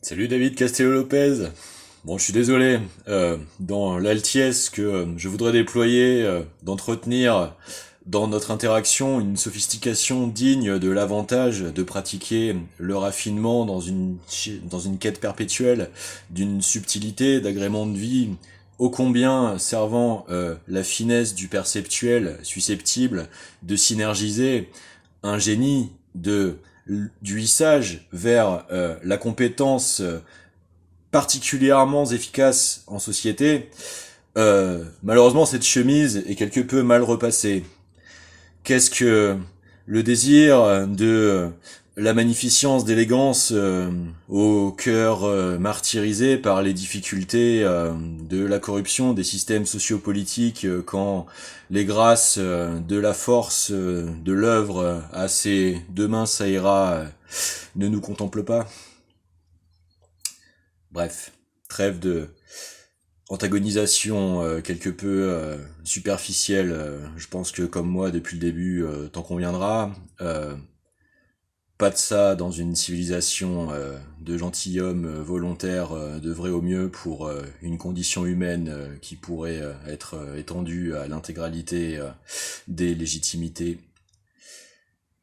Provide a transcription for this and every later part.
Salut David Castello-Lopez. Bon, je suis désolé, dans l'altiesse que je voudrais déployer, d'entretenir dans notre interaction une sophistication digne de l'avantage de pratiquer le raffinement dans une quête perpétuelle d'une subtilité, d'agrément de vie, ô combien servant la finesse du perceptuel susceptible de synergiser un génie du hissage vers la compétence particulièrement efficace en société. Malheureusement, cette chemise est quelque peu mal repassée. Qu'est-ce que le désir de la magnificence d'élégance au cœur martyrisé par les difficultés de la corruption des systèmes sociopolitiques quand les grâces de la force de l'œuvre à ces demain ça ira ne nous contemplent pas. Bref, trêve de antagonisation quelque peu superficielle. Je pense que comme moi depuis le début, t'en conviendras. Pas de ça dans une civilisation de gentilshommes volontaires d'œuvrer au mieux pour une condition humaine qui pourrait être étendue à l'intégralité des légitimités.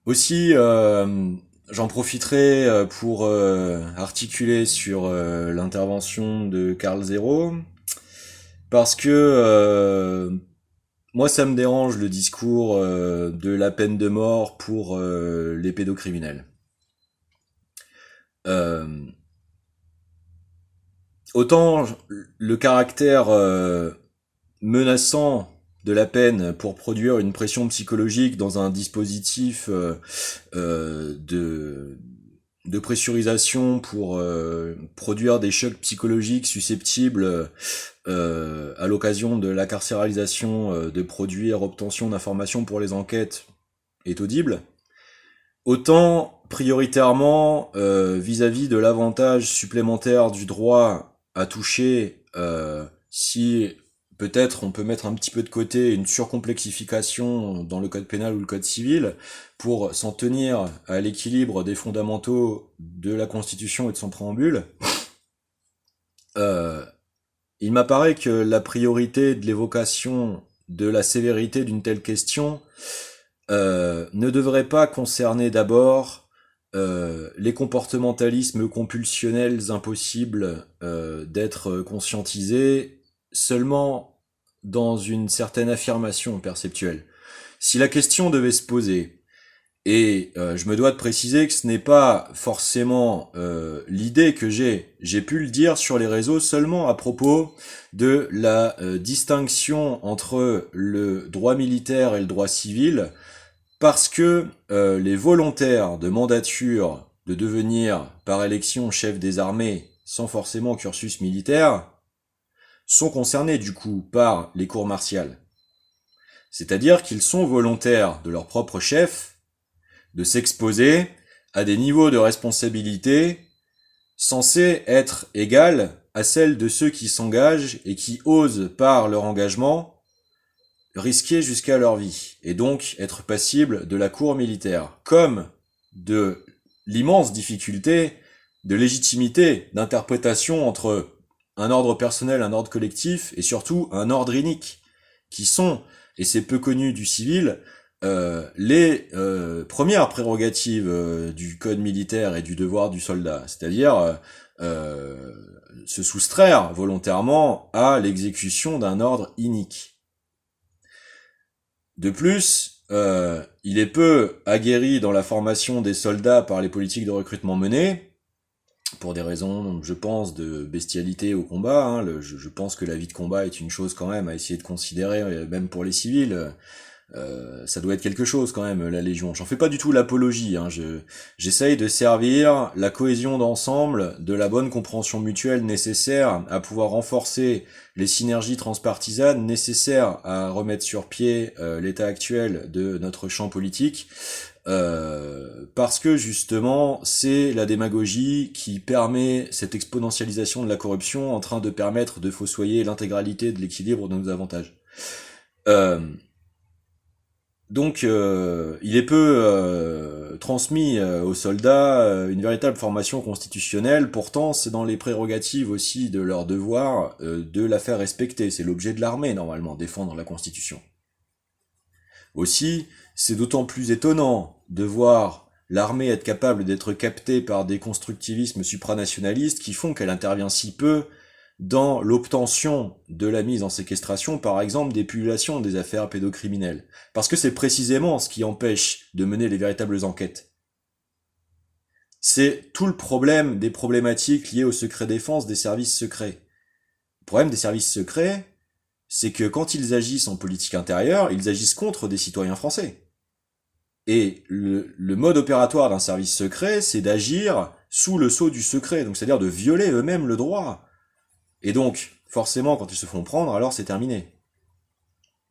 Aussi, j'en profiterai pour articuler sur l'intervention de Karl Zero, parce que moi ça me dérange le discours de la peine de mort pour les pédocriminels. Euh, Autant le caractère menaçant de la peine pour produire une pression psychologique dans un dispositif de pressurisation pour produire des chocs psychologiques susceptibles à l'occasion de la carcéralisation de produire obtention d'informations pour les enquêtes est audible. Autant prioritairement vis-à-vis de l'avantage supplémentaire du droit à toucher, si peut-être on peut mettre un petit peu de côté une surcomplexification dans le code pénal ou le code civil pour s'en tenir à l'équilibre des fondamentaux de la Constitution et de son préambule. Euh, il m'apparaît que la priorité de l'évocation de la sévérité d'une telle question ne devrait pas concerner d'abord les comportementalismes compulsionnels impossibles d'être conscientisés seulement dans une certaine affirmation perceptuelle. Si la question devait se poser, et je me dois de préciser que ce n'est pas forcément l'idée que j'ai pu le dire sur les réseaux seulement à propos de la distinction entre le droit militaire et le droit civil, parce que les volontaires de mandature de devenir par élection chef des armées sans forcément cursus militaire sont concernés du coup par les cours martiales. C'est-à-dire qu'ils sont volontaires de leur propre chef de s'exposer à des niveaux de responsabilité censés être égales à celles de ceux qui s'engagent et qui osent par leur engagement risquer jusqu'à leur vie, et donc être passibles de la cour militaire, comme de l'immense difficulté de légitimité d'interprétation entre un ordre personnel, un ordre collectif, et surtout un ordre inique, qui sont, et c'est peu connu du civil, les premières prérogatives du code militaire et du devoir du soldat, c'est-à-dire se soustraire volontairement à l'exécution d'un ordre inique. De plus, il est peu aguerri dans la formation des soldats par les politiques de recrutement menées, pour des raisons, je pense, de bestialité au combat. Hein. Je pense que la vie de combat est une chose quand même à essayer de considérer, même pour les civils. Ça doit être quelque chose quand même, la Légion. J'en fais pas du tout l'apologie. Hein. J'essaye de servir la cohésion d'ensemble, de la bonne compréhension mutuelle nécessaire à pouvoir renforcer les synergies transpartisanes nécessaires à remettre sur pied l'état actuel de notre champ politique. Parce que justement, c'est la démagogie qui permet cette exponentialisation de la corruption en train de permettre de fossoyer l'intégralité de l'équilibre de nos avantages. Euh, Donc, il est peu transmis aux soldats une véritable formation constitutionnelle. Pourtant, c'est dans les prérogatives aussi de leur devoir de la faire respecter. C'est l'objet de l'armée, normalement, défendre la Constitution. Aussi, c'est d'autant plus étonnant de voir l'armée être capable d'être captée par des constructivismes supranationalistes qui font qu'elle intervient si peu dans l'obtention de la mise en séquestration, par exemple, des populations des affaires pédocriminelles. Parce que c'est précisément ce qui empêche de mener les véritables enquêtes. C'est tout le problème des problématiques liées au secret défense des services secrets. Le problème des services secrets, c'est que quand ils agissent en politique intérieure, ils agissent contre des citoyens français. Et le mode opératoire d'un service secret, c'est d'agir sous le sceau du secret, donc c'est-à-dire de violer eux-mêmes le droit. Et donc, forcément, quand ils se font prendre, alors c'est terminé.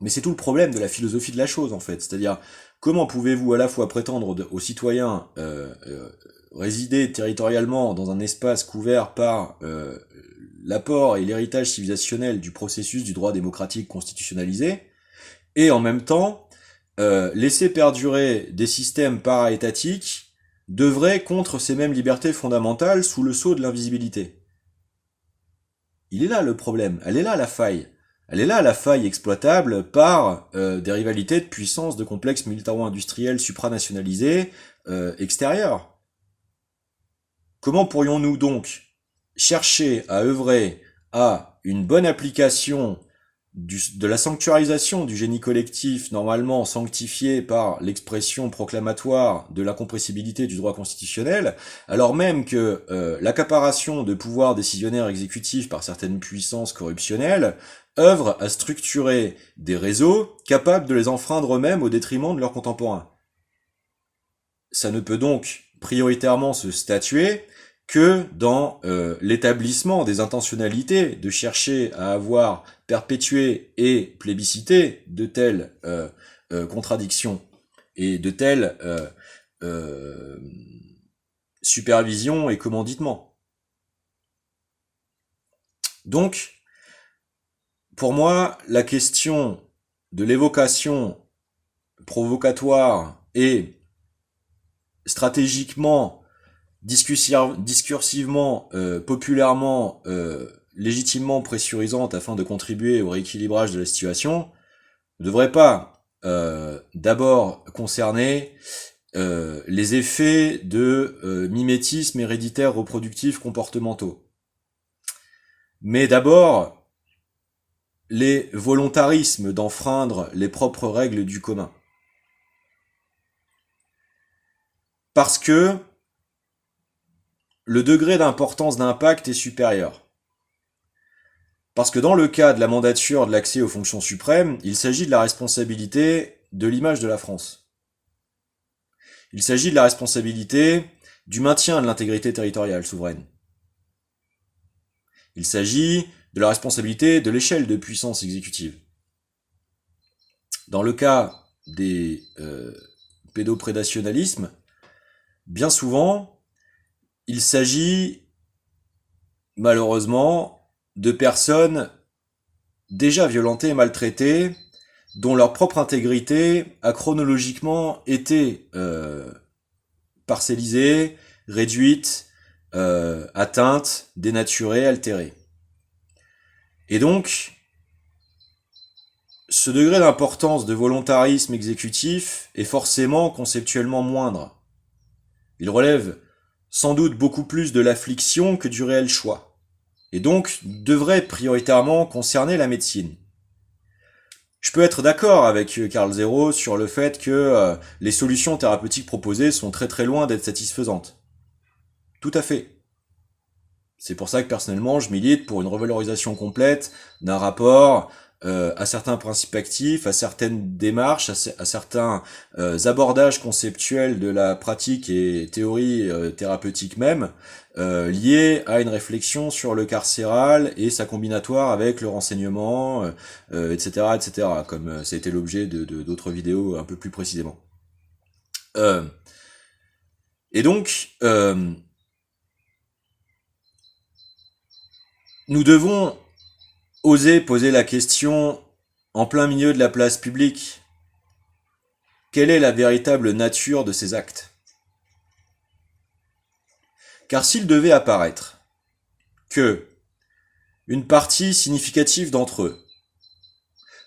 Mais c'est tout le problème de la philosophie de la chose, en fait. C'est-à-dire, comment pouvez-vous à la fois prétendre aux citoyens résider territorialement dans un espace couvert par l'apport et l'héritage civilisationnel du processus du droit démocratique constitutionnalisé, et en même temps laisser perdurer des systèmes para-étatiques d'œuvrer contre ces mêmes libertés fondamentales sous le sceau de l'invisibilité. Il est là le problème, elle est là la faille. Elle est là la faille exploitable par des rivalités de puissance de complexes militaro-industriels supranationalisés extérieurs. Comment pourrions-nous donc chercher à œuvrer à une bonne application de la sanctuarisation du génie collectif normalement sanctifié par l'expression proclamatoire de l'incompressibilité du droit constitutionnel, alors même que l'accaparation de pouvoirs décisionnaires exécutifs par certaines puissances corruptionnelles œuvre à structurer des réseaux capables de les enfreindre eux-mêmes au détriment de leurs contemporains. Ça ne peut donc prioritairement se statuer que dans l'établissement des intentionnalités de chercher à avoir perpétué et plébiscité de telles contradictions et de telles supervisions et commanditements. Donc, pour moi, la question de l'évocation provocatoire et stratégiquement discursivement, populairement, légitimement pressurisante afin de contribuer au rééquilibrage de la situation, ne devrait pas d'abord concerner les effets de mimétisme héréditaire reproductif comportementaux. Mais d'abord, les volontarismes d'enfreindre les propres règles du commun. Parce que le degré d'importance d'impact est supérieur. Parce que dans le cas de la mandature de l'accès aux fonctions suprêmes, il s'agit de la responsabilité de l'image de la France. Il s'agit de la responsabilité du maintien de l'intégrité territoriale souveraine. Il s'agit de la responsabilité de l'échelle de puissance exécutive. Dans le cas des pédoprédationnalismes, bien souvent, il s'agit malheureusement de personnes déjà violentées et maltraitées, dont leur propre intégrité a chronologiquement été parcellisée, réduite, atteinte, dénaturée, altérée. Et donc, ce degré d'importance de volontarisme exécutif est forcément conceptuellement moindre. Il relève sans doute beaucoup plus de l'affliction que du réel choix, et donc devrait prioritairement concerner la médecine. Je peux être d'accord avec Karl Zéro sur le fait que les solutions thérapeutiques proposées sont très très loin d'être satisfaisantes. Tout à fait. C'est pour ça que personnellement je milite pour une revalorisation complète d'un rapport à certains principes actifs, à certaines démarches, à certains abordages conceptuels de la pratique et théorie thérapeutique même, liés à une réflexion sur le carcéral et sa combinatoire avec le renseignement, etc., etc., comme ça a été l'objet d'autres vidéos un peu plus précisément. Et donc, nous devons oser poser la question en plein milieu de la place publique. quelle est la véritable nature de ces actes. Car s'il devait apparaître que une partie significative d'entre eux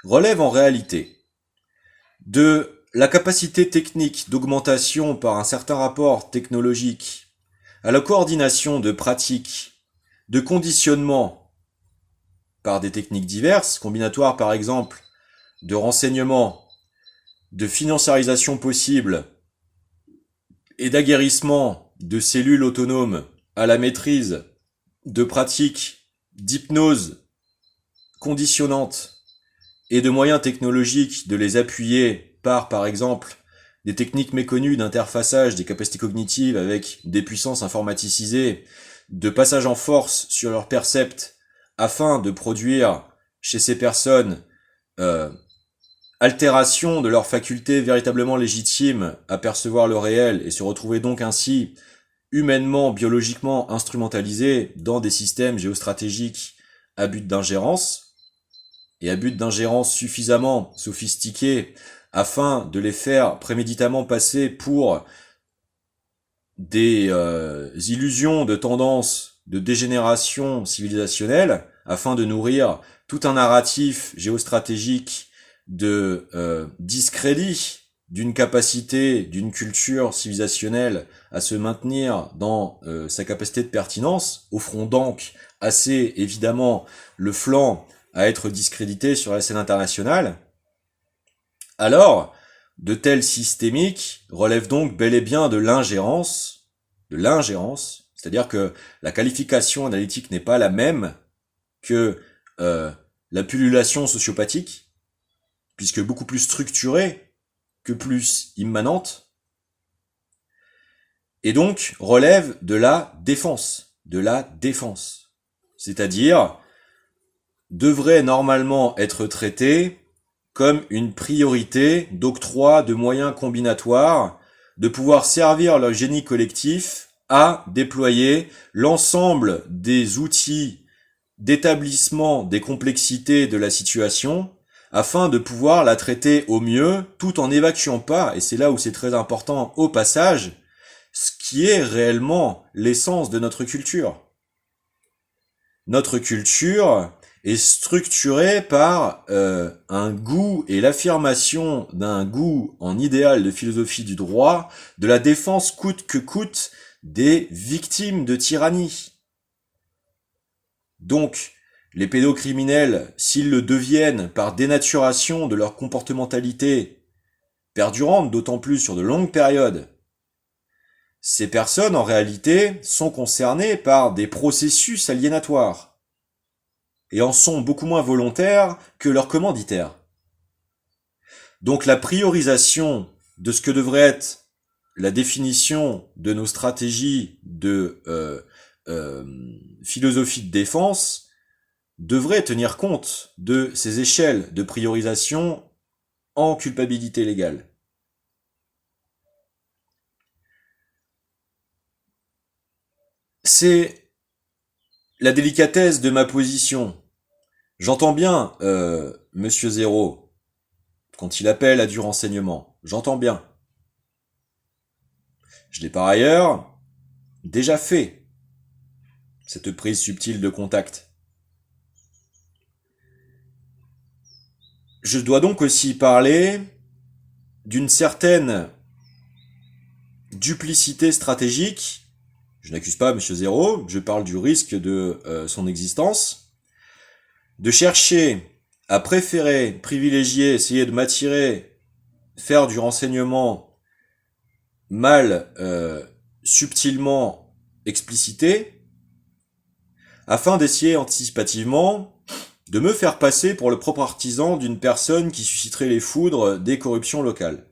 relève en réalité de la capacité technique d'augmentation par un certain rapport technologique à la coordination de pratiques, de conditionnement par des techniques diverses, combinatoires par exemple de renseignement, de financiarisation possible et d'aguerrissement de cellules autonomes à la maîtrise de pratiques d'hypnose conditionnante et de moyens technologiques de les appuyer par exemple, des techniques méconnues d'interfaçage des capacités cognitives avec des puissances informaticisées, de passage en force sur leur percept, afin de produire chez ces personnes altération de leurs facultés véritablement légitimes à percevoir le réel et se retrouver donc ainsi humainement, biologiquement instrumentalisés dans des systèmes géostratégiques à but d'ingérence, et à but d'ingérence suffisamment sophistiqué afin de les faire préméditamment passer pour des illusions de tendance de dégénération civilisationnelle, afin de nourrir tout un narratif géostratégique de discrédit d'une capacité, d'une culture civilisationnelle à se maintenir dans sa capacité de pertinence, offrant donc assez évidemment le flanc à être discrédité sur la scène internationale. Alors, de tels systémiques relèvent donc bel et bien de l'ingérence, c'est-à-dire que la qualification analytique n'est pas la même que la pullulation sociopathique, puisque beaucoup plus structurée que plus immanente, et donc relève de la défense, c'est-à-dire devrait normalement être traité comme une priorité d'octroi de moyens combinatoires, de pouvoir servir leur génie collectif à déployer l'ensemble des outils d'établissement des complexités de la situation, afin de pouvoir la traiter au mieux, tout en n'évacuant pas, et c'est là où c'est très important au passage, ce qui est réellement l'essence de notre culture. Notre culture est structurée par un goût et l'affirmation d'un goût en idéal de philosophie du droit, de la défense coûte que coûte des victimes de tyrannie. Donc, les pédocriminels, s'ils le deviennent par dénaturation de leur comportementalité perdurante, d'autant plus sur de longues périodes, ces personnes, en réalité, sont concernées par des processus aliénatoires et en sont beaucoup moins volontaires que leurs commanditaires. Donc la priorisation de ce que devrait être la définition de nos stratégies de philosophie de défense devrait tenir compte de ces échelles de priorisation en culpabilité légale. C'est la délicatesse de ma position. J'entends bien Monsieur Zéro quand il appelle à du renseignement. J'entends bien. Je l'ai par ailleurs déjà fait, cette prise subtile de contact. Je dois donc aussi parler d'une certaine duplicité stratégique. Je n'accuse pas Monsieur Zéro, je parle du risque de son existence, de chercher à préférer, privilégier, essayer de m'attirer, faire du renseignement mal subtilement explicité, afin d'essayer anticipativement de me faire passer pour le propre artisan d'une personne qui susciterait les foudres des corruptions locales.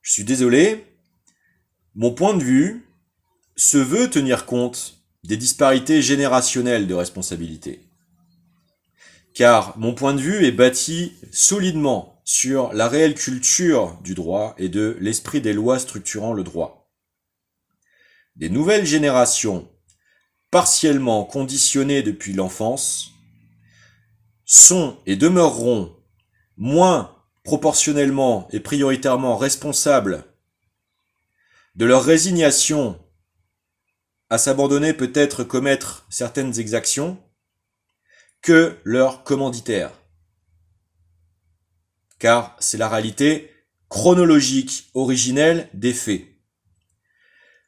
Je suis désolé, mon point de vue se veut tenir compte des disparités générationnelles de responsabilité. Car mon point de vue est bâti solidement sur la réelle culture du droit et de l'esprit des lois structurant le droit. Des nouvelles générations, partiellement conditionnées depuis l'enfance, sont et demeureront moins proportionnellement et prioritairement responsables de leur résignation à s'abandonner, peut-être commettre certaines exactions, que leurs commanditaires. Car c'est la réalité chronologique originelle des faits.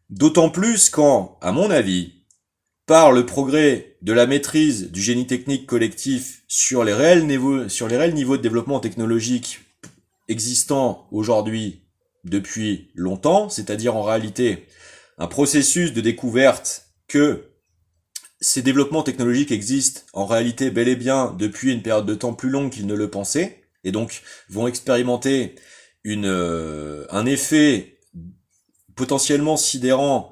D'autant plus quand, à mon avis, par le progrès de la maîtrise du génie technique collectif sur les réels niveaux de développement technologique existants aujourd'hui depuis longtemps, c'est-à-dire en réalité un processus de découverte que ces développements technologiques existent en réalité bel et bien depuis une période de temps plus longue qu'ils ne le pensaient, et donc vont expérimenter un effet potentiellement sidérant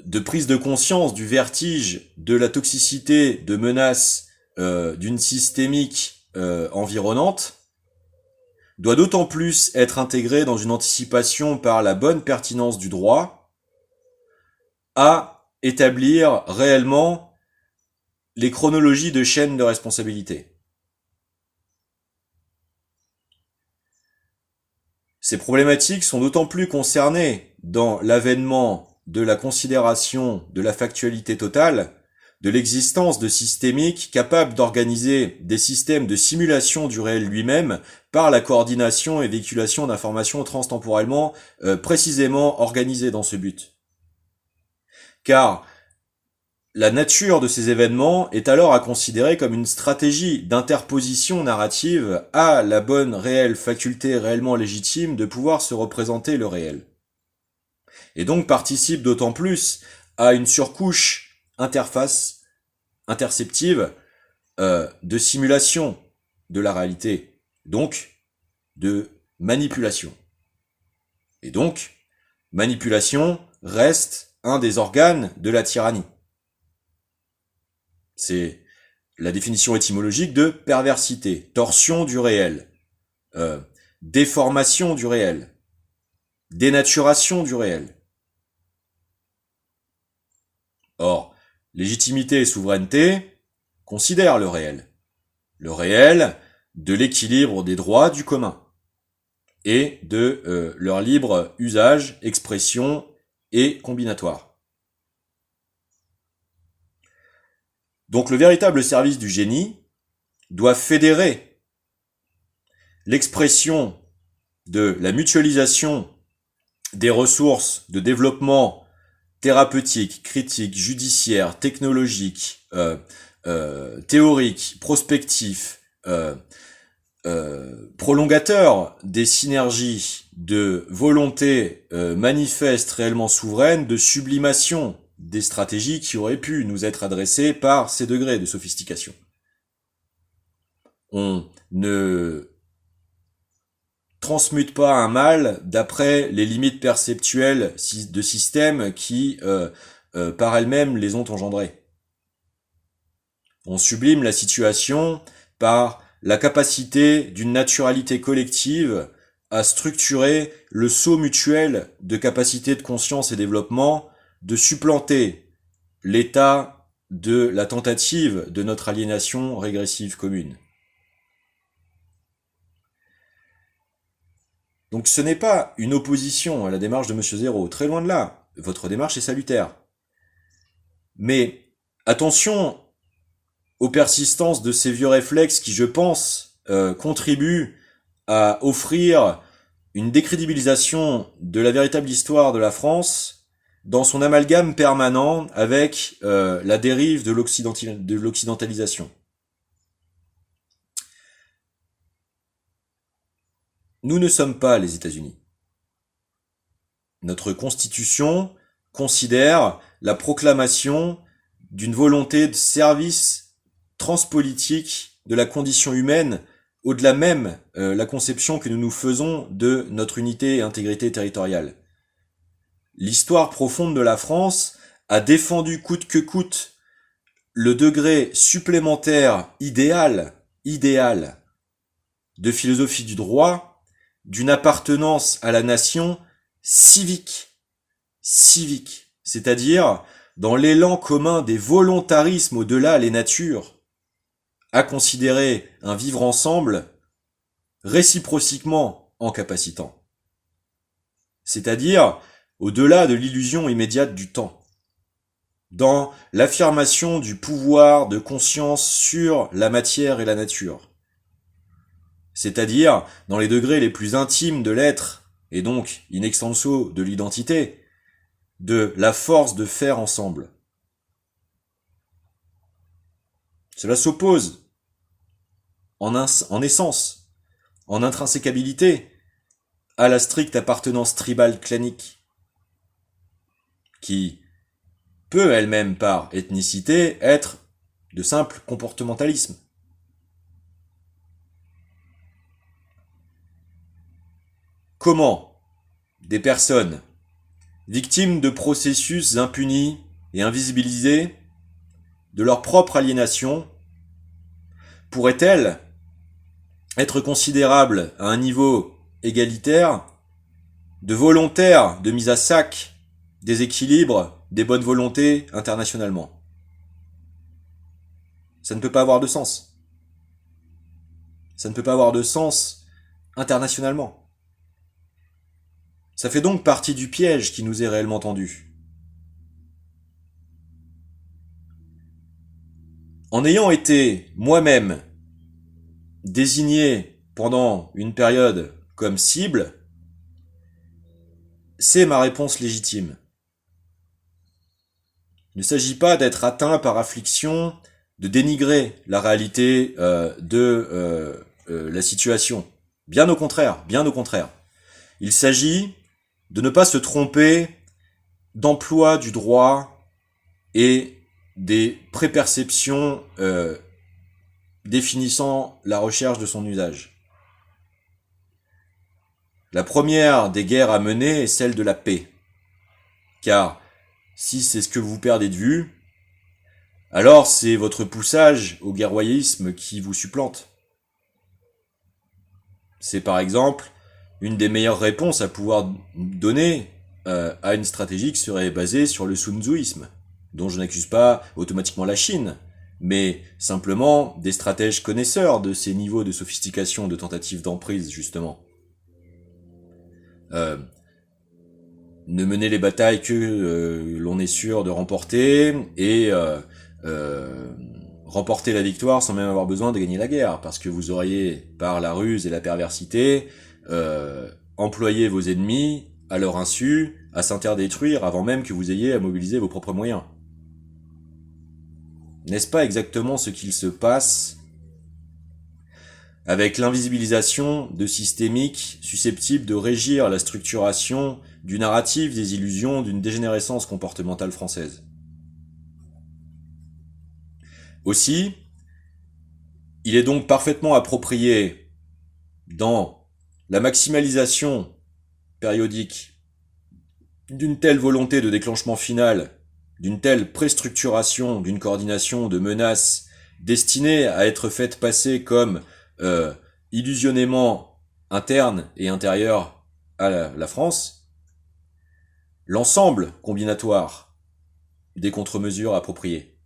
de prise de conscience du vertige de la toxicité de menaces d'une systémique environnante, doit d'autant plus être intégré dans une anticipation par la bonne pertinence du droit à établir réellement les chronologies de chaînes de responsabilité. Ces problématiques sont d'autant plus concernées dans l'avènement de la considération de la factualité totale, de l'existence de systémiques capables d'organiser des systèmes de simulation du réel lui-même par la coordination et véhiculation d'informations transtemporellement précisément organisées dans ce but. Car la nature de ces événements est alors à considérer comme une stratégie d'interposition narrative à la bonne réelle faculté réellement légitime de pouvoir se représenter le réel. Et donc participe d'autant plus à une surcouche interface interceptive de simulation de la réalité, donc de manipulation. Et donc, manipulation reste un des organes de la tyrannie. C'est la définition étymologique de perversité, torsion du réel, déformation du réel, dénaturation du réel. Or, légitimité et souveraineté considèrent le réel de l'équilibre des droits du commun et de leur libre usage, expression et combinatoire. Donc le véritable service du génie doit fédérer l'expression de la mutualisation des ressources de développement thérapeutique, critique, judiciaire, technologique, théorique, prospectif, prolongateur des synergies de volonté manifeste réellement souveraine, de sublimation des stratégies qui auraient pu nous être adressées par ces degrés de sophistication. On ne transmute pas un mal d'après les limites perceptuelles de systèmes qui, par elles-mêmes, les ont engendrés. On sublime la situation par la capacité d'une naturalité collective à structurer le saut mutuel de capacité de conscience et développement, de supplanter l'état de la tentative de notre aliénation régressive commune. Donc ce n'est pas une opposition à la démarche de Monsieur Zéro, très loin de là. Votre démarche est salutaire. Mais attention aux persistances de ces vieux réflexes qui, je pense, contribuent à offrir une décrédibilisation de la véritable histoire de la France dans son amalgame permanent avec la dérive de l'occidentalisation. Nous ne sommes pas les États-Unis. Notre Constitution considère la proclamation d'une volonté de service transpolitique de la condition humaine, au-delà même la conception que nous nous faisons de notre unité et intégrité territoriale. L'histoire profonde de la France a défendu coûte que coûte le degré supplémentaire idéal de philosophie du droit, d'une appartenance à la nation civique, c'est-à-dire dans l'élan commun des volontarismes au-delà les natures, à considérer un vivre ensemble réciproquement incapacitant. C'est-à-dire au-delà de l'illusion immédiate du temps, dans l'affirmation du pouvoir de conscience sur la matière et la nature, c'est-à-dire dans les degrés les plus intimes de l'être, et donc in extenso de l'identité, de la force de faire ensemble. Cela s'oppose en essence, en intrinsèquabilité, à la stricte appartenance tribale clanique, qui peut elle-même par ethnicité être de simple comportementalisme. Comment des personnes victimes de processus impunis et invisibilisés de leur propre aliénation pourraient-elles être considérables à un niveau égalitaire de volontaires de mise à sac des équilibres des bonnes volontés internationalement? Ça ne peut pas avoir de sens. Ça ne peut pas avoir de sens internationalement. Ça fait donc partie du piège qui nous est réellement tendu. En ayant été moi-même désigné pendant une période comme cible, c'est ma réponse légitime. Il ne s'agit pas d'être atteint par affliction, de dénigrer la réalité de la situation. Bien au contraire, bien au contraire. Il s'agit de ne pas se tromper d'emploi du droit et des préperceptions définissant la recherche de son usage. La première des guerres à mener est celle de la paix. Car si c'est ce que vous perdez de vue, alors c'est votre poussage au guerroyisme qui vous supplante. C'est par exemple une des meilleures réponses à pouvoir donner à une stratégie qui serait basée sur le sunzuisme, dont je n'accuse pas automatiquement la Chine, mais simplement des stratèges connaisseurs de ces niveaux de sophistication de tentatives d'emprise, justement. Ne mener les batailles que l'on est sûr de remporter et remporter la victoire sans même avoir besoin de gagner la guerre, parce que vous auriez, par la ruse et la perversité, employé vos ennemis à leur insu à s'interdétruire avant même que vous ayez à mobiliser vos propres moyens. N'est-ce pas exactement ce qu'il se passe avec l'invisibilisation de systémiques susceptibles de régir la structuration du narratif des illusions d'une dégénérescence comportementale française? Aussi, il est donc parfaitement approprié dans la maximalisation périodique d'une telle volonté de déclenchement final, d'une telle préstructuration, d'une coordination de menaces destinées à être faites passer comme illusionnément interne et intérieure à la France, l'ensemble combinatoire des contre-mesures appropriées.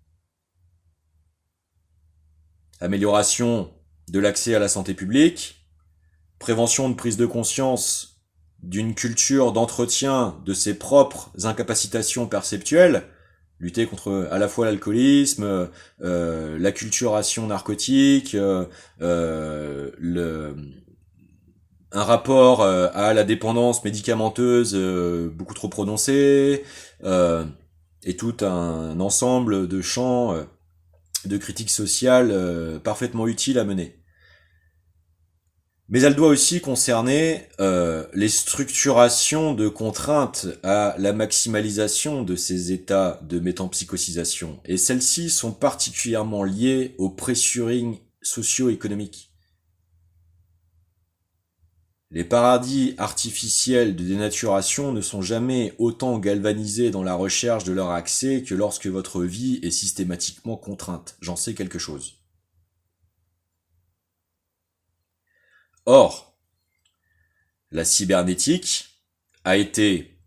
Amélioration de l'accès à la santé publique, prévention de prise de conscience d'une culture d'entretien de ses propres incapacitations perceptuelles, lutter contre à la fois l'alcoolisme, l'acculturation narcotique, un rapport à la dépendance médicamenteuse beaucoup trop prononcé, et tout un ensemble de champs de critique sociale parfaitement utiles à mener. Mais elle doit aussi concerner les structurations de contraintes à la maximalisation de ces états de métempsychosisation. Et celles-ci sont particulièrement liées au pressuring socio-économique. Les paradis artificiels de dénaturation ne sont jamais autant galvanisés dans la recherche de leur accès que lorsque votre vie est systématiquement contrainte. J'en sais quelque chose. Or, la cybernétique a été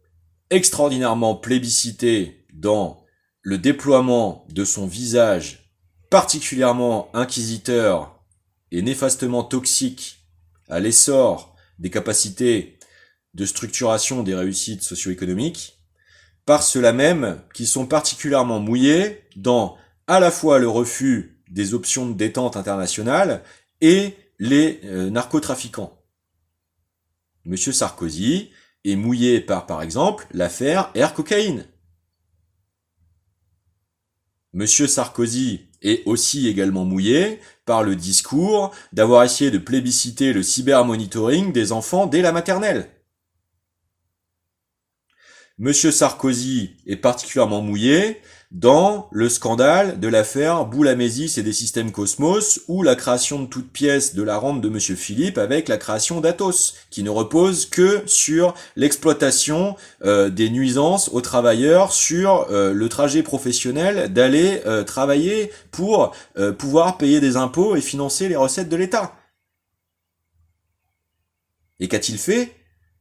extraordinairement plébiscitée dans le déploiement de son visage particulièrement inquisiteur et néfastement toxique à l'essor des capacités de structuration des réussites socio-économiques, par ceux-là même qui sont particulièrement mouillés dans à la fois le refus des options de détente internationale et les narcotrafiquants. Monsieur Sarkozy est mouillé par exemple, l'affaire Air Cocaïne. Monsieur Sarkozy est aussi également mouillé par le discours d'avoir essayé de plébisciter le cybermonitoring des enfants dès la maternelle. Monsieur Sarkozy est particulièrement mouillé dans le scandale de l'affaire Boulamésis et des systèmes Cosmos, ou la création de toutes pièces de la rente de Monsieur Philippe avec la création d'Atos, qui ne repose que sur l'exploitation des nuisances aux travailleurs sur le trajet professionnel d'aller travailler pour pouvoir payer des impôts et financer les recettes de l'État. Et qu'a-t-il fait?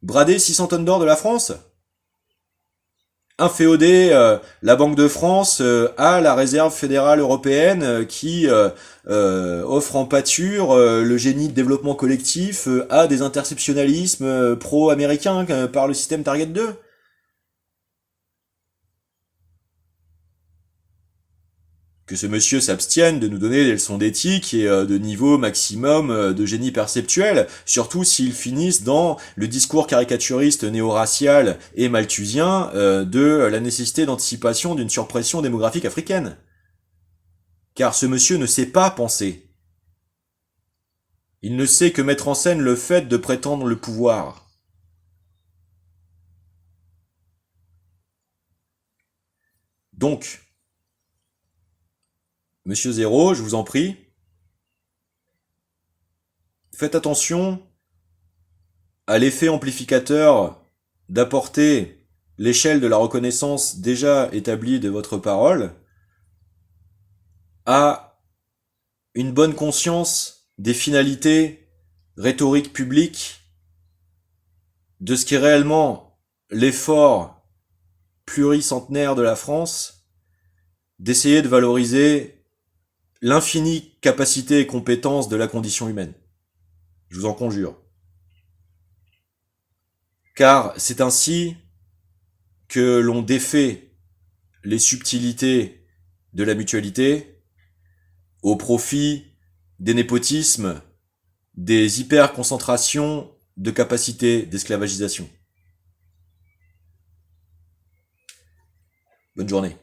Brader 600 tonnes d'or de la France? Inféoder la Banque de France à la Réserve fédérale européenne qui offre en pâture le génie de développement collectif à des interceptionnalismes pro-américains par le système Target 2. Que ce monsieur s'abstienne de nous donner des leçons d'éthique et de niveau maximum de génie perceptuel, surtout s'ils finissent dans le discours caricaturiste néo-racial et malthusien de la nécessité d'anticipation d'une surpression démographique africaine. Car ce monsieur ne sait pas penser. Il ne sait que mettre en scène le fait de prétendre le pouvoir. Donc, Monsieur Zéro, je vous en prie, faites attention à l'effet amplificateur d'apporter l'échelle de la reconnaissance déjà établie de votre parole à une bonne conscience des finalités rhétoriques publiques de ce qui est réellement l'effort pluricentenaire de la France, d'essayer de valoriser l'infinie capacité et compétence de la condition humaine. Je vous en conjure. Car c'est ainsi que l'on défait les subtilités de la mutualité au profit des népotismes, des hyperconcentrations de capacités d'esclavagisation. Bonne journée.